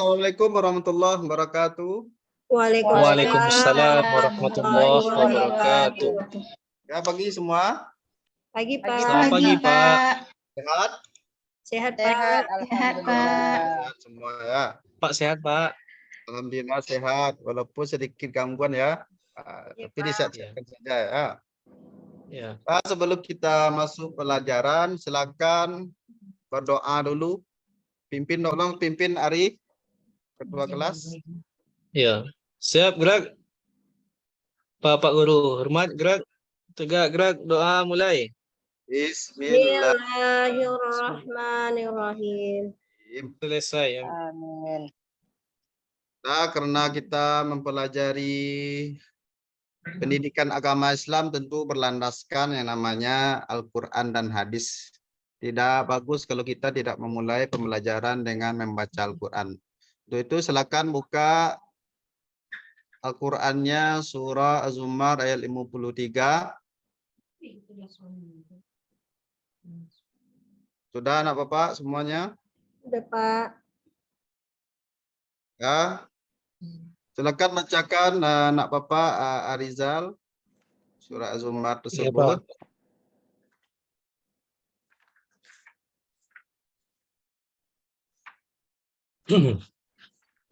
Assalamualaikum warahmatullahi wabarakatuh. Waalaikumsalam warahmatullahi wabarakatuh. Ya, pagi semua. Pagi, Pak. Selamat pagi, Pak. Sehat? Sehat, Pak. Sehat, Pak. Sehat semua ya. Pak sehat, Pak. Alhamdulillah sehat, walaupun sedikit gangguan ya. Ya, Tapi Pak. disehatkan saja ya. Ya. Pak, sebelum kita masuk pelajaran, silakan berdoa dulu. Tolong pimpin Ari, ketua kelas. Ya. Siap, gerak. Bapak Guru, hormat, gerak. Tegak, gerak. Doa mulai. Bismillahirrahmanirrahim. Selesai. Ya. Amin. Nah, karena kita mempelajari pendidikan agama Islam tentu berlandaskan yang namanya Al-Quran dan hadis. Tidak bagus kalau kita tidak memulai pembelajaran dengan membaca Al-Quran. Untuk itu silakan buka Al-Qurannya surah Az-Zumar ayat 53. Sudah anak Bapak semuanya? Udah, Pak. Ya. Silakan bacakan anak Bapak Arizal surah Az-Zumar Ya, tersebut. Pak.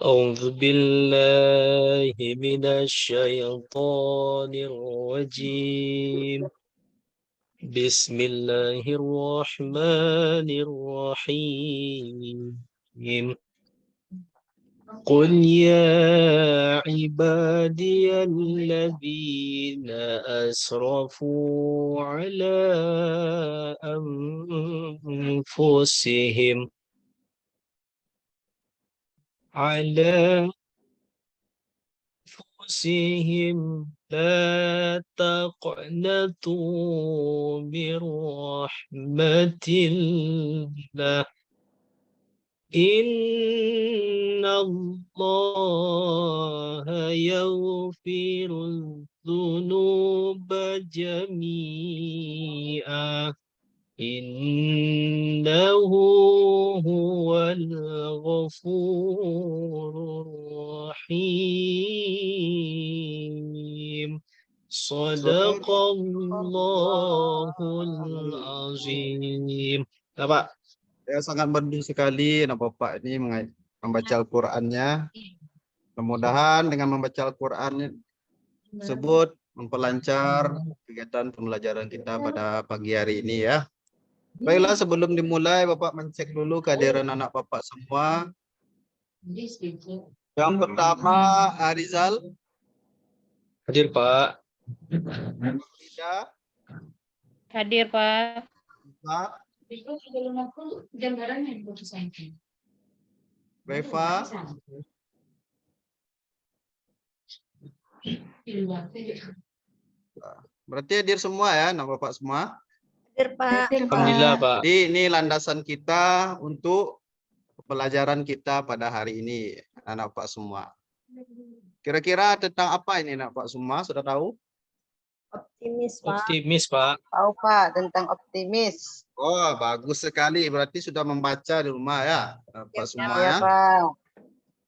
أعوذ بالله من الشيطان الرجيم بسم الله الرحمن الرحيم قل يا عبادي الذين أسرفوا على أنفسهم لا تقنطوا من رحمة الله إن الله يغفر الذنوب جميعا إنه هو الغفور الرحيم صدق الله العظيم. Pak. Ya, sangat merdu sekali anak Bapak ini membaca Al-Qur'annya. Mudah-mudahan dengan membaca Al-Qur'an tersebut memperlancar kegiatan pembelajaran kita pada pagi hari ini ya. Baiklah, sebelum dimulai Bapak mencek dulu kehadiran anak Bapak semua. Yang pertama Arizal. Hadir, Pak. Tidak. Hadir, Pak. Pak. Beva. Berarti hadir semua ya anak Bapak semua. Hadir, Pak. Alhamdulillah, Pak. Jadi ini landasan kita untuk pelajaran kita pada hari ini, anak Pak semua. Kira-kira tentang apa ini anak Pak semua? Sudah tahu? Optimis, Pak. Optimis, Pak. Tahu, Pak, tentang optimis. Oh, bagus sekali. Berarti sudah membaca di rumah ya, Pak semua Ya, ya. Pak.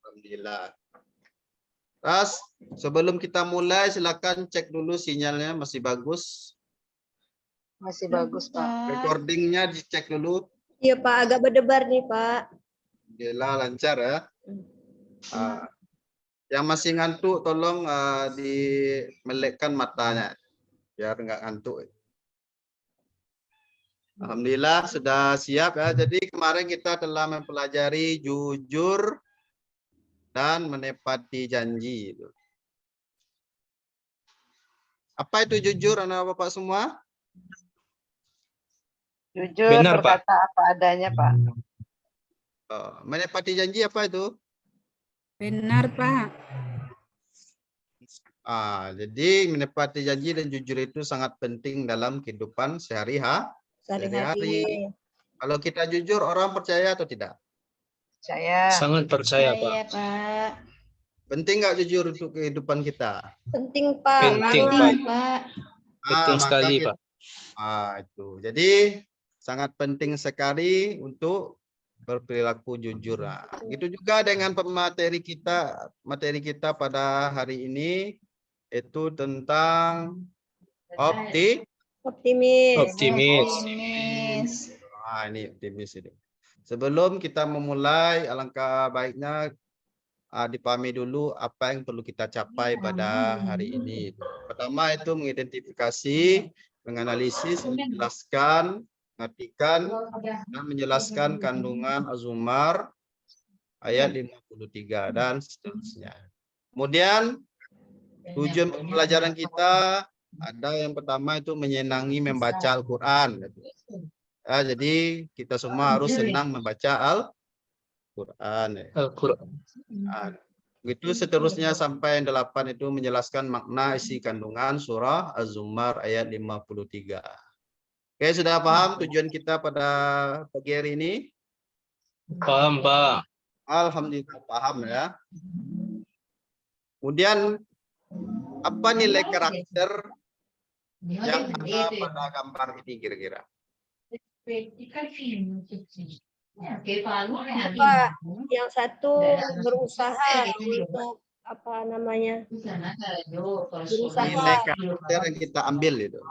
Alhamdulillah. Terus, sebelum kita mulai, silakan cek dulu sinyalnya masih bagus. Masih bagus, Pak. Recordingnya dicek dulu. Iya, Pak. Agak berdebar nih, Pak. Alhamdulillah lancar ya. Yang masih ngantuk, tolong dimelekkan matanya, biar nggak ngantuk. Alhamdulillah sudah siap ya. Jadi kemarin kita telah mempelajari jujur dan menepati janji. Apa itu jujur anak Bapak semua? Jujur Benar, Pak. berkata apa adanya, Pak. Menepati janji apa itu? Benar, Pak. Jadi menepati janji dan jujur itu sangat penting dalam kehidupan sehari-hari. Sehari-hari. Kalau kita jujur, orang percaya atau tidak? Saya. Sangat percaya, Pak. Pak. Penting nggak jujur untuk kehidupan kita? Penting, Pak. Penting, Pak. Penting maka sekali, kita- Pak. Itu. Jadi sangat penting sekali untuk berperilaku jujur. Nah, gitu juga dengan materi kita pada hari ini itu tentang Optimis. Optimis. ini optimis ini. Sebelum kita memulai, alangkah baiknya dipahami dulu apa yang perlu kita capai pada hari ini. Pertama itu mengidentifikasi, menganalisis, menjelaskan, mengartikan, dan menjelaskan kandungan Az-Zumar ayat 53 dan seterusnya. Kemudian tujuan pembelajaran kita ada yang pertama itu menyenangi membaca Al-Quran. Jadi kita semua harus senang membaca Al-Quran. Al-Quran. Begitu seterusnya sampai yang 8 itu menjelaskan makna isi kandungan surah Az-Zumar ayat 53. Oke, sudah paham tujuan kita pada pagi hari ini? Paham, Pak. Alhamdulillah paham ya. Kemudian apa nilai karakter yang ada pada gambar ini kira-kira? Pak, yang satu berusaha untuk apa namanya? Nilai karakter yang kita ambil itu.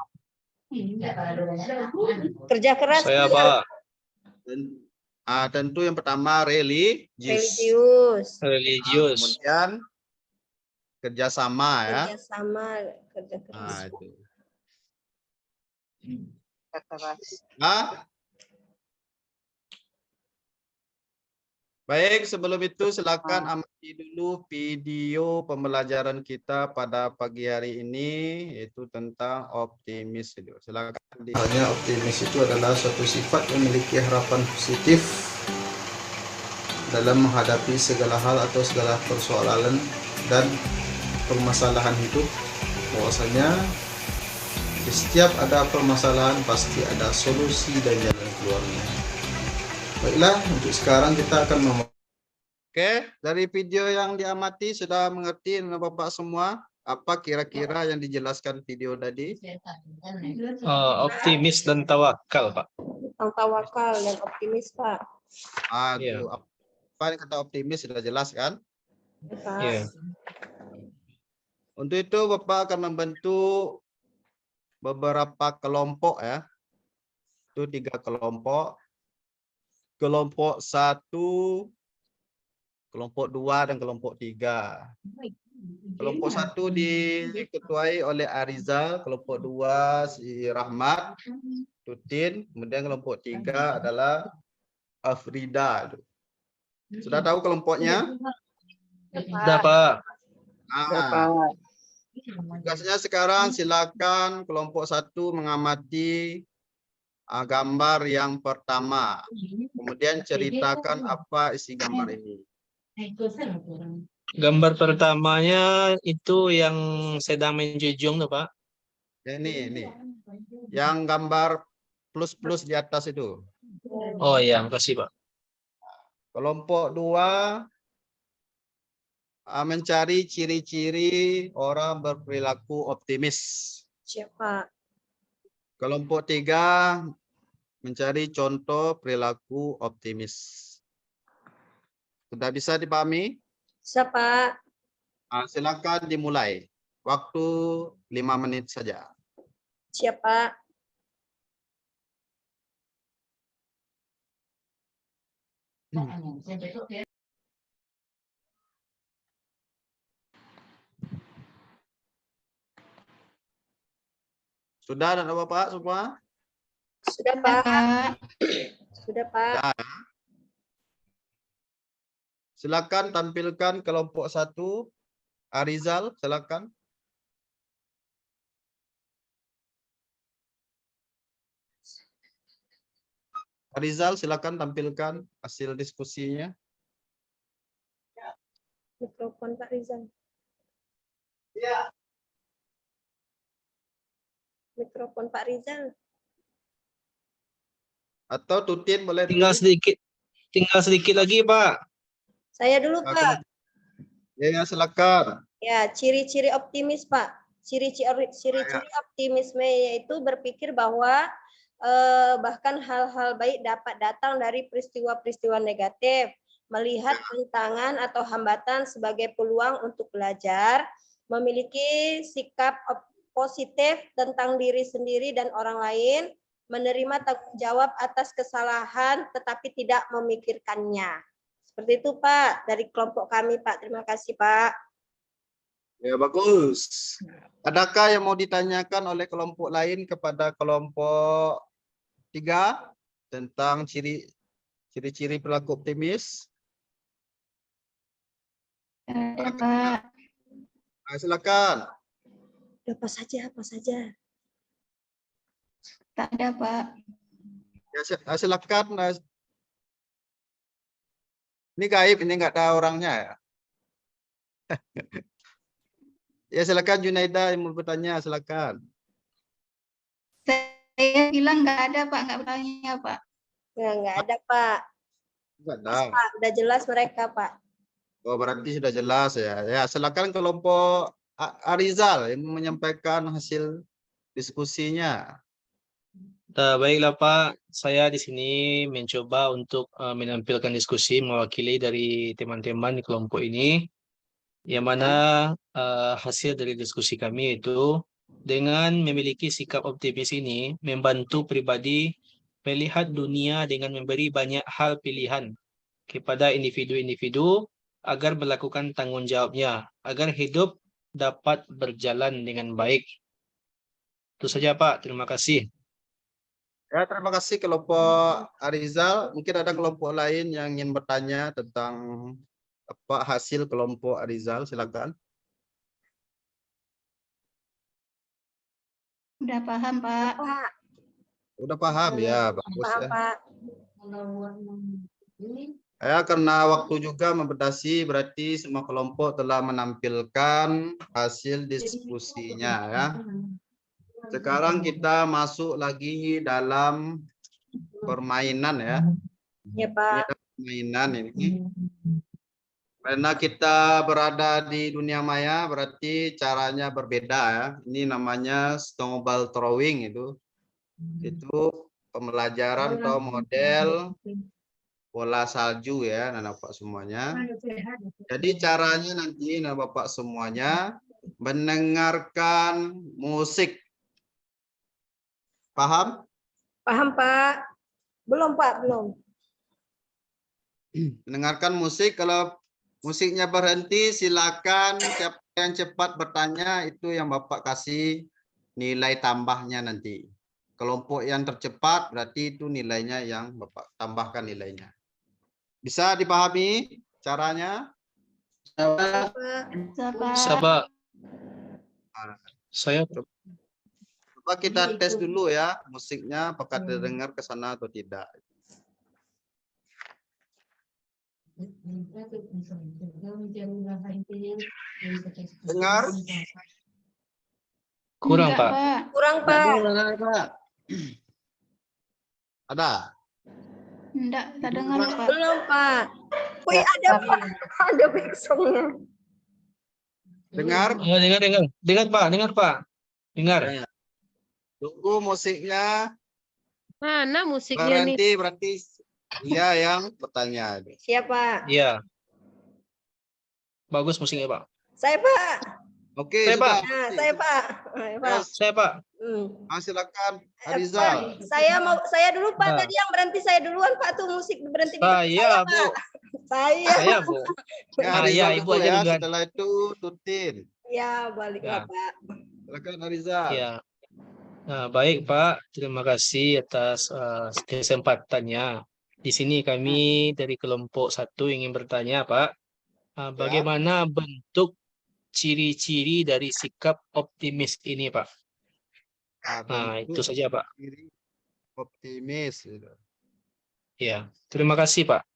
Kerja keras. Saya, Pak. Tentu yang pertama Religius. Religius. Kemudian kerjasama ya. Kerjasama, kerja keras. Itu. keras. Baik, sebelum itu silakan amati dulu video pembelajaran kita pada pagi hari ini, yaitu tentang optimis. Silakan. Hanya optimis itu adalah suatu sifat yang memiliki harapan positif dalam menghadapi segala hal atau segala persoalan dan permasalahan hidup. Bahwasanya di setiap ada permasalahan pasti ada solusi dan jalan keluarnya. Baiklah, untuk sekarang kita akan Oke, dari video yang diamati sudah mengerti Bapak semua apa kira-kira yang dijelaskan video tadi? Optimis dan tawakal, Pak. Tentang tawakal dan optimis, Pak. Itu apa yang kata optimis sudah jelas kan? Pak. Iya. Untuk itu Bapak akan membentuk beberapa kelompok ya. Itu 3 kelompok. Kelompok 1, kelompok 2 dan kelompok 3. Kelompok 1 diketuai oleh Arizal, kelompok 2 si Rahmat, Tutin, kemudian kelompok 3 adalah Afrida. Sudah tahu kelompoknya? Sudah, Pak. Tugasnya sekarang silakan kelompok 1 mengamati gambar yang pertama. Kemudian ceritakan apa isi gambar ini. Gambar pertamanya itu yang sedang menjunjung tuh, Pak. Ini. Yang gambar plus-plus di atas itu. Oh iya, makasih, Pak. Kelompok 2 mencari ciri-ciri orang berperilaku optimis. Siapa? Kelompok 3 mencari contoh perilaku optimis. Sudah bisa dipahami? Bisa, Pak. Silakan dimulai. Waktu 5 menit saja. Siapa? Sudah ada Bapak semua? Sudah, Pak. Sudah, Pak. Silakan tampilkan kelompok 1. Arizal, silakan. Arizal, silakan tampilkan hasil diskusinya. Mikrofon Pak Rizal. Ya. Mikrofon Pak Rizal. Atau Tutin boleh dulu. Tinggal sedikit lagi, Pak. Saya dulu, Pak. Ya, silakan. Ya, ciri-ciri optimis, Pak. Ciri-ciri optimisme yaitu berpikir bahwa bahkan hal-hal baik dapat datang dari peristiwa-peristiwa negatif. Melihat tantangan atau hambatan sebagai peluang untuk belajar, memiliki sikap positif tentang diri sendiri dan orang lain, menerima tanggung jawab atas kesalahan tetapi tidak memikirkannya. Seperti itu Pak, dari kelompok kami Pak. Terima kasih Pak. Ya, bagus. Adakah yang mau ditanyakan oleh kelompok lain kepada kelompok 3 tentang ciri-ciri perilaku optimis? Ada, Pak. Silakan. Apa saja, apa saja. Tak ada, Pak. Ya, silakan. Ini gaib, ini nggak ada orangnya ya. Ya, silakan Junaida yang mau bertanya, silakan. Saya bilang nggak ada, Pak. Nggak bertanya, Pak. Nggak ada Pak. Nggak ada. Pak, udah jelas mereka Pak. Oh, berarti sudah jelas ya. Ya, silakan kelompok Arizal yang menyampaikan hasil diskusinya. Baiklah Pak, saya di sini mencoba untuk menampilkan diskusi mewakili dari teman-teman di kelompok ini, yang mana hasil dari diskusi kami itu dengan memiliki sikap optimis ini membantu pribadi melihat dunia dengan memberi banyak hal pilihan kepada individu-individu agar melakukan tanggung jawabnya, agar hidup dapat berjalan dengan baik. Itu saja Pak, terima kasih. Ya, terima kasih kelompok Arizal. Mungkin ada kelompok lain yang ingin bertanya tentang apa hasil kelompok Arizal, silakan. Udah paham, Pak. Pak, Udah paham ya, bagus paham ya. Pak. Ya, karena waktu juga membatasi, berarti semua kelompok telah menampilkan hasil diskusinya ya. Sekarang kita masuk lagi dalam permainan ya. Ya Pak. Permainan ini. Karena kita berada di dunia maya, berarti caranya berbeda ya. Ini namanya snowball throwing itu. Itu pembelajaran atau model bola salju ya, Nana Bapak semuanya. Jadi caranya nanti Nana Bapak semuanya mendengarkan musik. Paham? Paham Pak. Belum Pak, belum. Mendengarkan musik, kalau musiknya berhenti silakan siapa yang cepat bertanya itu yang Bapak kasih nilai tambahnya nanti. Kelompok yang tercepat berarti itu nilainya yang Bapak tambahkan nilainya. Bisa dipahami caranya? Pak. Bisa, Pak. Sahabat, saya Coba kita tes dulu ya musiknya apakah terdengar ke sana atau tidak. Dengar? kurang Enggak, Pak. Pak. Kurang Pak. Ada? Enggak, tak dengar, Pak. Belum Pak. Wih ada Pak. Ada backsongnya. Dengar? Oh, dengar Pak, dengar. Ya. Tunggu musiknya Mana musiknya nih? berhenti, berarti dia yang bertanya. Siapa? Iya. Bagus musiknya Pak. Saya Pak. Oke, Saya, sudah. Pak. Nah, saya Pak. Pak. Saya Pak. Silakan Pak, Arizal. saya dulu Pak. Nah. Tadi yang berhenti saya duluan Pak tuh musik berhenti. Saya Bu. Saya. Saya Bu. Ya, Ah, Arizal ya, dulu Ibu aja ya. duluan. Setelah itu Tutin. Ya, baliklah Ya. Pak. Silakan Arizal. Ya. Nah, baik Pak, terima kasih atas kesempatannya. Di sini kami dari kelompok 1 ingin bertanya Pak, bagaimana bentuk ciri-ciri dari sikap optimis ini Pak? Nah, itu bentuk saja Pak. diri optimis. Gitu. Ya, terima kasih Pak.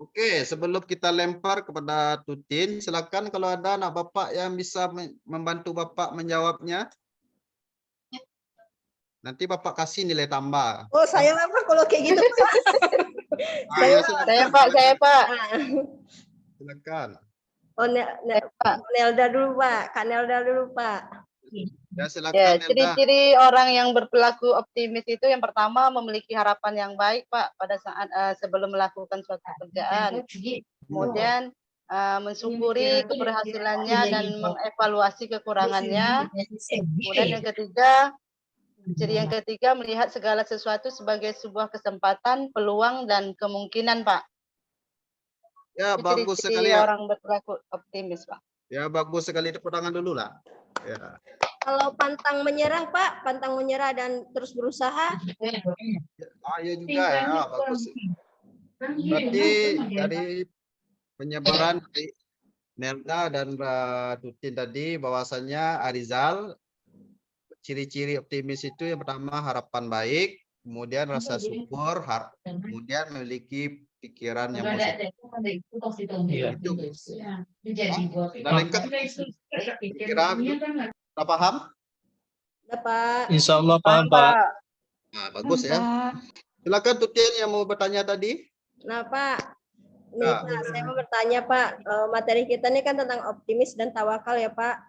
Oke, sebelum kita lempar kepada Tutin, silakan kalau ada anak Bapak yang bisa membantu Bapak menjawabnya. Nanti Bapak kasih nilai tambah. Oh, saya apa kalau kayak gitu Pak? Ayo, Saya Pak. silakan. Oh, Nelda dulu Pak. Kak Nelda dulu Pak. Ya, Ya, silakan Elda. ciri-ciri orang yang berperilaku optimis itu yang pertama memiliki harapan yang baik, Pak, pada saat sebelum melakukan suatu pekerjaan. Kemudian mensyukuri keberhasilannya dan mengevaluasi kekurangannya. Kemudian ciri yang ketiga melihat segala sesuatu sebagai sebuah kesempatan, peluang dan kemungkinan, Pak. Ya, Itu bagus sekali ciri-ciri ya. orang berperilaku optimis, Pak. Ya, bagus sekali, tepuk tangan dulu lah. Ya. Kalau pantang menyerah, Pak, pantang menyerah dan terus berusaha. Ya juga ya, bagus. Berarti dari penyebaran dari Nelda dan Tutin tadi bahwasanya Arizal ciri-ciri optimis itu yang pertama harapan baik, kemudian rasa syukur, kemudian memiliki pikiran yang positif. Iya. Itu. Sudah lengkap? Kira sudah paham? Udah, Pak. Insya Allah paham, Pak. Nah, bagus ya. Pak. Silakan Tutin yang mau bertanya tadi. Nah, Pak, nih, Ya. Pak, saya mau bertanya, Pak. Materi kita ini kan tentang optimis dan tawakal ya, Pak.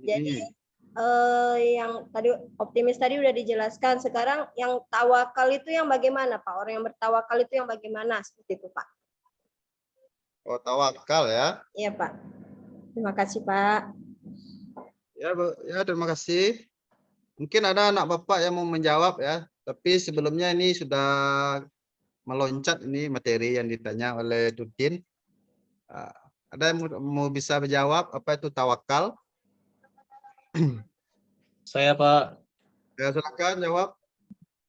Jadi yang tadi optimis tadi udah dijelaskan. Sekarang yang tawakal itu yang bagaimana, Pak? Orang yang bertawakal itu yang bagaimana? Seperti itu, Pak. Oh, tawakal ya. Iya, Pak. Terima kasih, Pak. Ya, terima kasih. Mungkin ada anak Bapak yang mau menjawab ya. Tapi sebelumnya ini sudah meloncat ini materi yang ditanya oleh Tutin. Ada yang mau bisa menjawab apa itu tawakal? Saya, Pak. Ya, silakan jawab.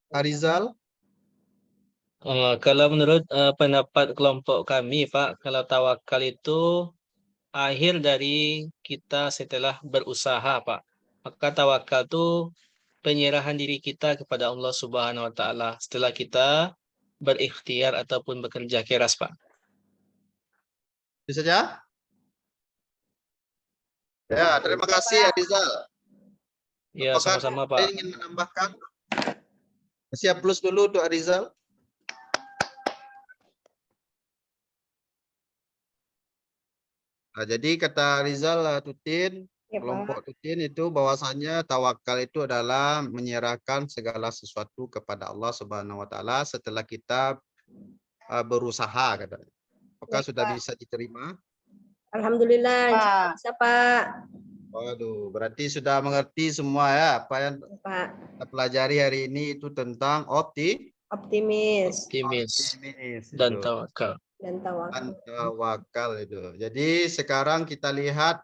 Arizal. Kalau menurut pendapat kelompok kami, Pak, kalau tawakal itu akhir dari kita setelah berusaha, Pak. Maka tawakal itu penyerahan diri kita kepada Allah Subhanahu wa taala setelah kita berikhtiar ataupun bekerja keras, Pak. Itu saja. Ya, terima kasih Arizal. Ya, Apakah sama-sama, ada Pak. yang ingin menambahkan? Kasih plus dulu untuk Arizal. Nah, jadi kata Rizal Tutin, Ya, Pak. kelompok Tutin itu bahwasanya tawakal itu adalah menyerahkan segala sesuatu kepada Allah Subhanahu wa taala setelah kita berusaha katanya. Apakah Ya, sudah Pak. bisa diterima? Alhamdulillah, Pak. bisa, Pak. Waduh, berarti sudah mengerti semua ya apa yang Ya, Pak. kita pelajari hari ini itu tentang Optimis Optimis optimis dan itu. tawakal. dan tawakal. Tawakal itu. Jadi sekarang kita lihat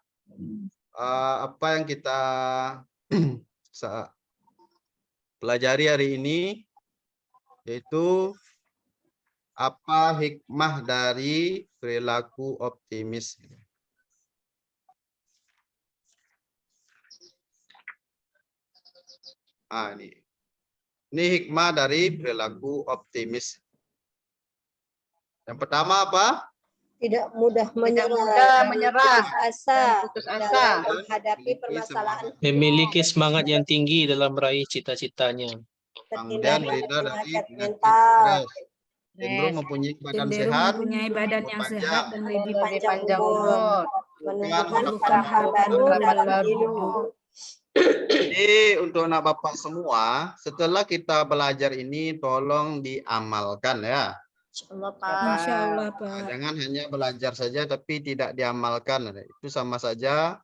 apa yang kita pelajari hari ini, yaitu apa hikmah dari perilaku optimis. Ini hikmah dari perilaku optimis. Yang pertama apa? Tidak mudah Tidak menyerah, mudah menyerah asa putus dalam asa. menghadapi permasalahan Memiliki semangat yang tinggi dalam meraih cita-citanya. Kemudian terhindar beda dari penyakit penyakit mental, stres. Cenderung mempunyai badan Cenderung sehat, mempunyai badan yang panjang. sehat dan lebih Lebih panjang umur. menunjukkan Bukan hal baru harapan dalam baru. hidup. Jadi untuk anak Bapak semua, setelah kita belajar ini tolong diamalkan ya. Allah, Pak. Insya Allah, Nah, Pak. jangan hanya belajar saja tapi tidak diamalkan. Itu sama saja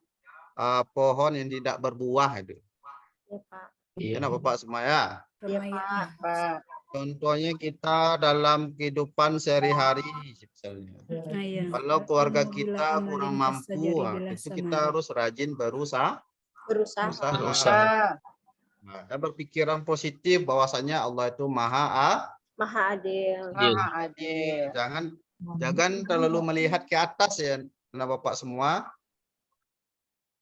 pohon yang tidak berbuah itu. Ya, Pak. Ya, anak Bapak semua ya. Ya, Pak. Pak. Contohnya kita dalam kehidupan sehari-hari misalnya. Nah, iya. Kalau keluarga Bila kita amal kurang yang mampu, tasajari bila itu sama. kita harus rajin berusaha. Berusaha. Berusaha. Nah, dan berpikiran positif bahwasanya Allah itu maha. Maha adil. Maha adil. Jangan terlalu melihat ke atas ya, anak Bapak semua.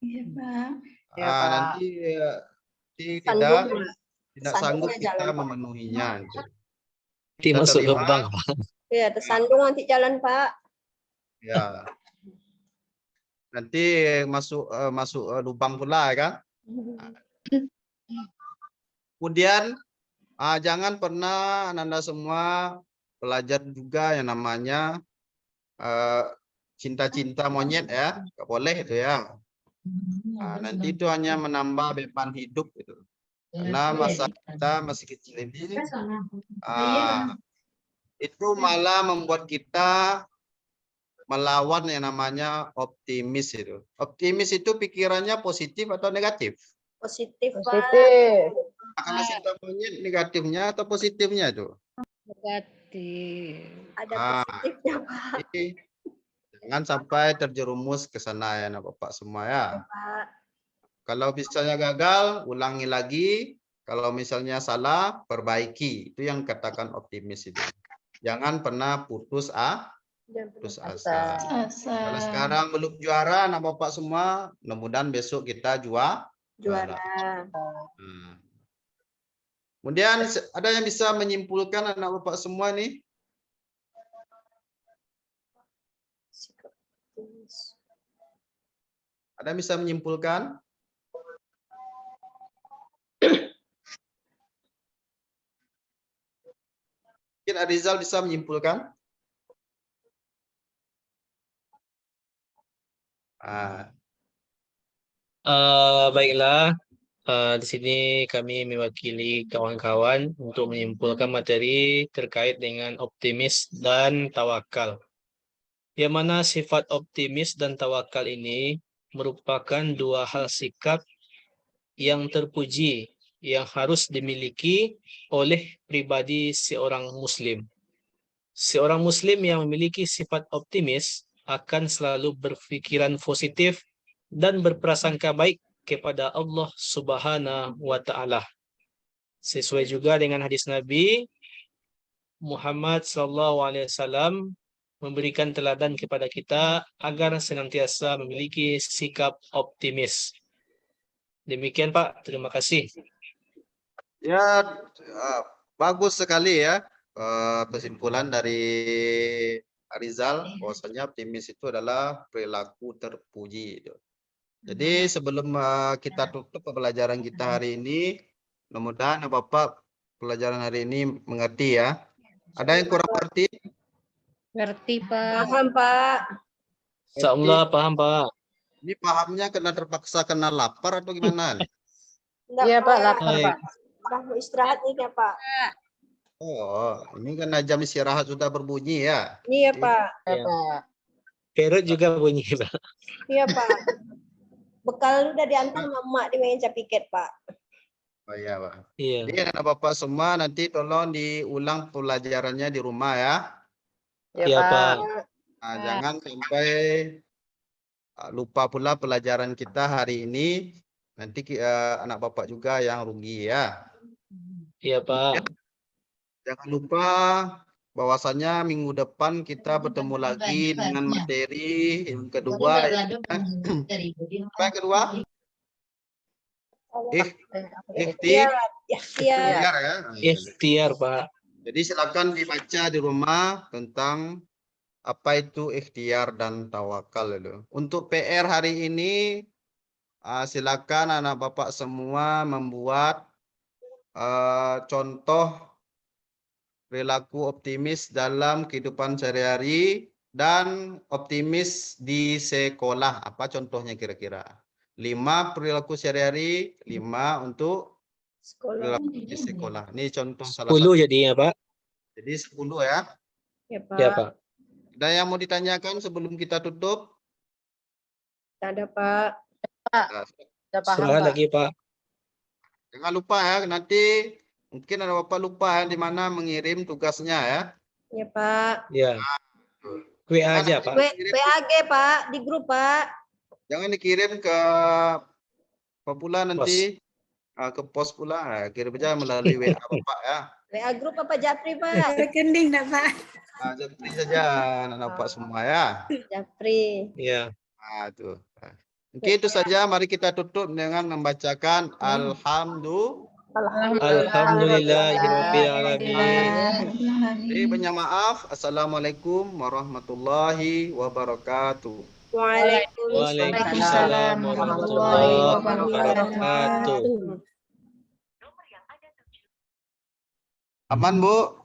Iya, Pak. Ya, Pak. Nanti tidak sanggup Sandungnya kita jalan, Pak. memenuhinya. Gitu. Nanti Kita masuk terima. lubang. Ya, tersandung nanti jalan, Pak. Ya. Nanti masuk lubang pula kan. Kemudian jangan pernah Anda semua belajar juga yang namanya cinta-cinta monyet ya, nggak boleh itu ya. Nanti itu hanya menambah beban hidup gitu. Karena masa kita masih kecil ini, itu malah membuat kita melawan yang namanya optimis itu. Optimis itu pikirannya positif atau negatif? Positif, Pak. Positif. Kalau kita monyet negatifnya atau positifnya itu? Negatif. Ada Ah. positifnya, Pak. Jadi, jangan sampai terjerumus ke sana ya Bapak semua ya. Pak. Kalau misalnya gagal, ulangi lagi. Kalau misalnya salah, perbaiki. Itu yang katakan optimis itu. Jangan pernah putus asa. Kalau sekarang belum juara, anak Bapak semua, mudah-mudahan besok kita juara. Kemudian ada yang bisa menyimpulkan anak Bapak semua nih? Ada yang bisa menyimpulkan? Mungkin Arizal bisa menyimpulkan? Baiklah, di sini kami mewakili kawan-kawan untuk menyimpulkan materi terkait dengan optimis dan tawakal. Yang mana sifat optimis dan tawakal ini merupakan dua hal sikap yang terpuji yang harus dimiliki oleh pribadi seorang muslim. Seorang muslim yang memiliki sifat optimis akan selalu berpikiran positif dan berprasangka baik kepada Allah Subhanahu wa Ta'ala. Sesuai juga dengan hadis Nabi Muhammad SAW memberikan teladan kepada kita agar senantiasa memiliki sikap optimis. Demikian Pak, terima kasih. Ya, bagus sekali ya kesimpulan dari Arizal bahwasanya optimis itu adalah perilaku terpuji. Jadi sebelum kita tutup pembelajaran kita hari ini, mudah-mudahan Bapak pelajaran hari ini mengerti ya. Ada yang kurang mengerti? Ngerti, Pak. Paham, Pak. Insyaallah paham Pak. Ini pahamnya karena terpaksa kena lapar atau gimana? Iya Pak, lapar Pak. Udah mau istirahat nih ya, Pak. Oh, ini karena jam istirahat sudah berbunyi ya? Iya, Pak. Iya Pak. Perut juga bunyi Pak. Iya, Pak. Bekal udah diantar mama di meja piket, Pak. Oh iya, Pak. Iya. Jadi anak Bapak semua nanti tolong diulang pelajarannya di rumah ya. Iya Pak. Nah, jangan sampai lupa pula pelajaran kita hari ini. Nanti anak Bapak juga yang rugi ya. Iya Pak. Jangan lupa bahwasannya minggu depan kita bertemu lagi dengan materi yang kedua. Apa yang kedua? Ikhtiar ya. Ikhtiar Pak. Jadi silakan dibaca di rumah tentang apa itu ikhtiar dan tawakal itu. Untuk PR hari ini silakan anak Bapak semua membuat contoh perilaku optimis dalam kehidupan sehari-hari dan optimis di sekolah. Apa contohnya kira-kira? 5 perilaku sehari-hari, 5 untuk perilaku di sekolah. Ini contoh salah 10 satu. jadinya Pak. Jadi 10 ya. Ya, Pak. Iya Pak. Ada yang mau ditanyakan sebelum kita tutup? Ada, Pak. Sudah paham Semangat Pak. lagi Pak. Jangan lupa ya, nanti mungkin ada Bapak lupa ya di mana mengirim tugasnya ya. Ya, Pak. Ya. WA aja Pak. WAG, Pak, di grup, Pak. Jangan dikirim ke pula nanti ke pos pula, kirim aja melalui WA Bapak ya. WA grup apa Japri, Pak? Rekening dah, Pak. Jadi saja anak Bapak semua ya. Japri. Iya. Nah, itu. Oke, itu saja. Mari kita tutup dengan membacakan Alhamdulillahirobbilalamin. Jadi banyak maaf. Assalamualaikum warahmatullahi wabarakatuh. Waalaikumsalam warahmatullahi wabarakatuh. Aman, Bu?